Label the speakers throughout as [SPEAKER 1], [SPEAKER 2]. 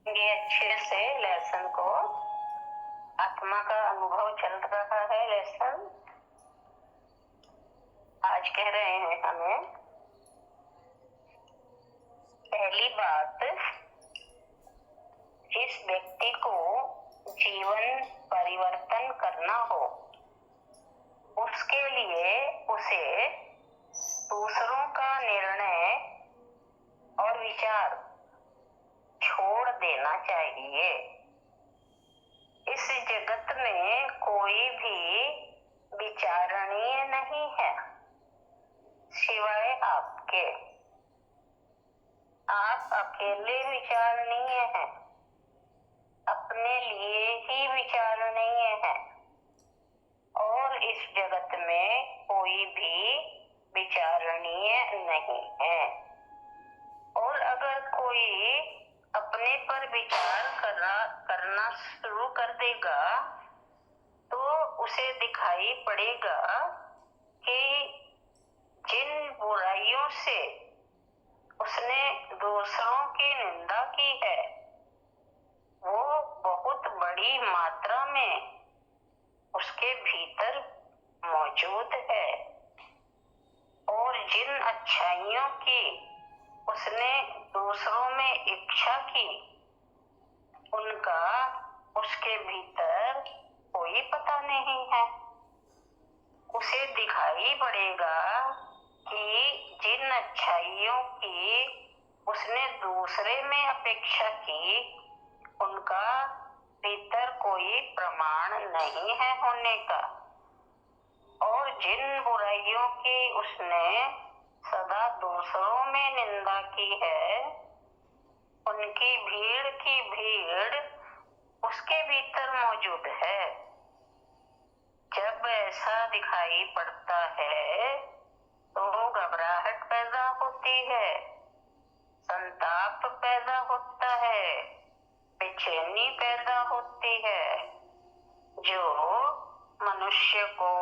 [SPEAKER 1] ये अच्छे से लेसन को आत्मा का अनुभव चल रहा है। लेसन आज कह रहे हैं हमें पहली बात, जिस व्यक्ति को जीवन परिवर्तन करना हो उसके लिए उसे दूसरों का निर्णय और विचार छोड़ देना चाहिए। इस जगत में कोई भी विचारणीय नहीं है सिवाय आपके। आप अकेले विचारणीय हैं, अपने लिए ही विचारणीय हैं और इस जगत में कोई भी विचारणीय नहीं है। और अगर कोई अपने पर विचार करना शुरू कर देगा तो उसे दिखाई पड़ेगा कि जिन बुराइयों से उसने दूसरों की निंदा की है वो बहुत बड़ी मात्रा में उसके भीतर मौजूद है, और जिन अच्छाइयों की उसने दूसरों में इच्छा की उनका उसके भीतर कोई पता नहीं है। उसे दिखाई पड़ेगा कि जिन अच्छाइयों की उसने दूसरे में अपेक्षा की उनका भीतर कोई प्रमाण नहीं है होने का, और जिन बुराइयों की उसने सदा दूसरों में निंदा की है उनकी भीड़ की भीड़ उसके भीतर मौजूद है। जब ऐसा दिखाई पड़ता है तो घबराहट पैदा होती है, संताप पैदा होता है, बेचैनी पैदा होती है, जो मनुष्य को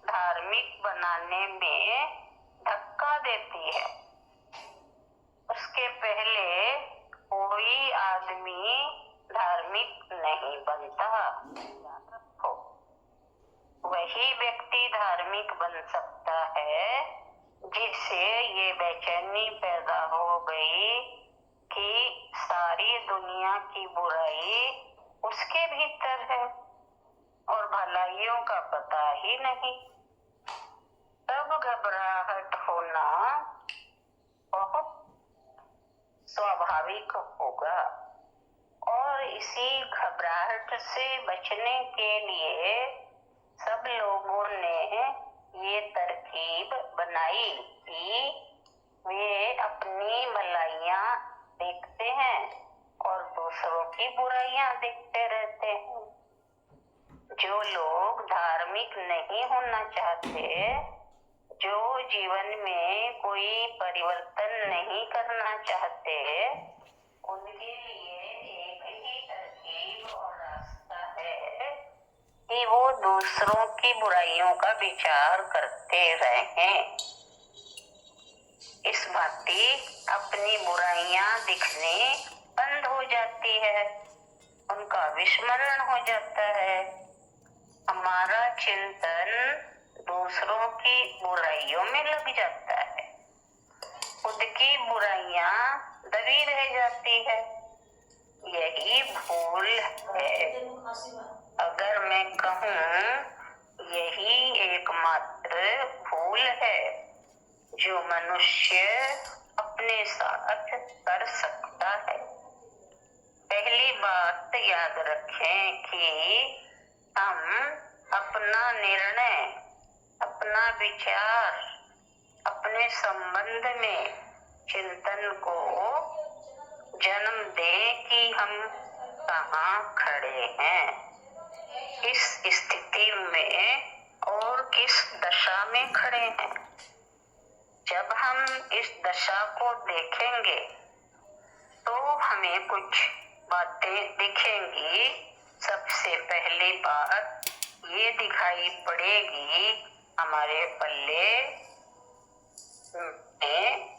[SPEAKER 1] धार्मिक बनाने में धक्का देती है। उसके पहले कोई आदमी धार्मिक नहीं बनता। याद रखो, वही व्यक्ति धार्मिक बन सकता है जिससे ये बेचैनी पैदा हो गई कि सारी दुनिया की बुराई उसके भीतर है और भलाइयों का पता ही नहीं। तब घबराहट होना बहुत स्वाभाविक होगा, और इसी घबराहट से बचने के लिए सब लोगों ने ये तरकीब बनाई कि वे अपनी भलाइयां देखते हैं और दूसरों की बुराइयां देखते रहते हैं। जो लोग धार्मिक नहीं होना चाहते, जो जीवन में कोई परिवर्तन नहीं करना चाहते, उनके लिए एक ही तरकीब और रास्ता है कि वो दूसरों की बुराइयों का विचार करते रहें। इस भांति अपनी बुराइयां दिखने बंद हो जाती है, उनका विस्मरण हो जाता है। हमारा चिंतन दूसरों की बुराइयों में लग जाता है, खुद की बुराइयां दबी रह जाती है। यही भूल है। अगर मैं कहूँ यही एकमात्र भूल है जो मनुष्य अपने साथ कर सकता है। पहली बात याद रखें कि हम अपना निर्णय, अपना विचार, अपने संबंध में चिंतन को जन्म दें कि हम कहाँ खड़े हैं, किस स्थिति में और किस दशा में खड़े हैं। जब हम इस दशा को देखेंगे तो हमें कुछ बातें दिखेंगी। सबसे पहली बात ये दिखाई पड़ेगी हमारे पल्ले में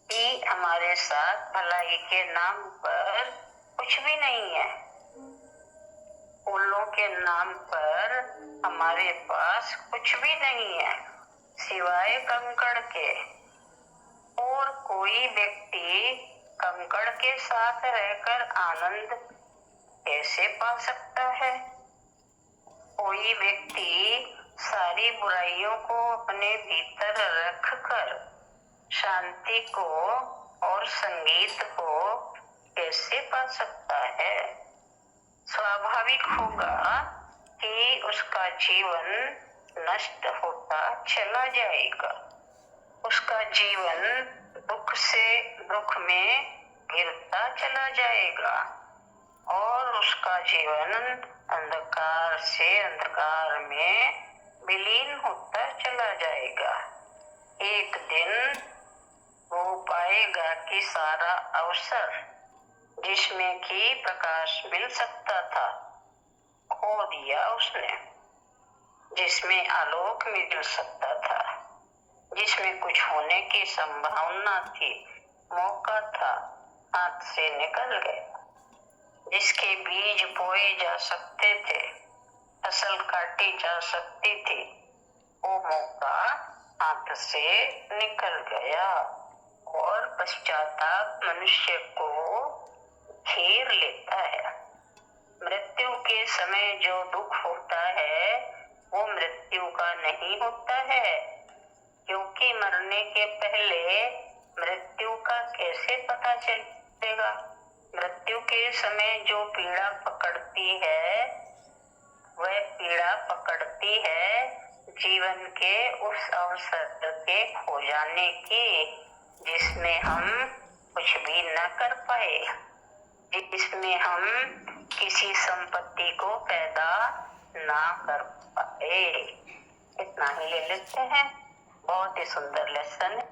[SPEAKER 1] कि हमारे साथ भलाई के नाम पर कुछ भी नहीं है। फूलों के नाम पर हमारे पास कुछ भी नहीं है सिवाय कंकड़ के। और कोई व्यक्ति कंकड़ के साथ रहकर आनंद कैसे पा सकता है? कोई व्यक्ति सारी बुराइयों को अपने भीतर रखकर शांति को और संगीत को कैसे पा सकता है? स्वाभाविक होगा कि उसका जीवन नष्ट होता चला जाएगा। उसका जीवन दुख से दुख में गिरता चला जाएगा और उसका जीवन अंधकार से अंधकार में विलीन होता चला जाएगा। एक दिन वो पाएगा कि सारा अवसर जिसमें कि प्रकाश मिल सकता था खो दिया उसने, जिसमें आलोक मिल सकता था, जिसमें कुछ होने की संभावना थी, मौका था, हाथ से निकल गया। जिसके बीज बोए जा सकते थे, फसल काटी जा सकती थी, वो मौका हाथ से निकल गया और पश्चाताप मनुष्य को घेर लेता है। मृत्यु के समय जो दुख होता है वो मृत्यु का नहीं होता है, क्योंकि मरने के पहले मृत्यु का कैसे पता चलेगा? मृत्यु के समय जो पीड़ा पकड़ती है वह पीड़ा पकड़ती है जीवन के उस अवसर के खो जाने की, जिसमें हम कुछ भी न कर पाए, जिसमें हम किसी संपत्ति को पैदा ना कर पाए। इतना ही ले लेते हैं। बहुत ही सुंदर लेसन है।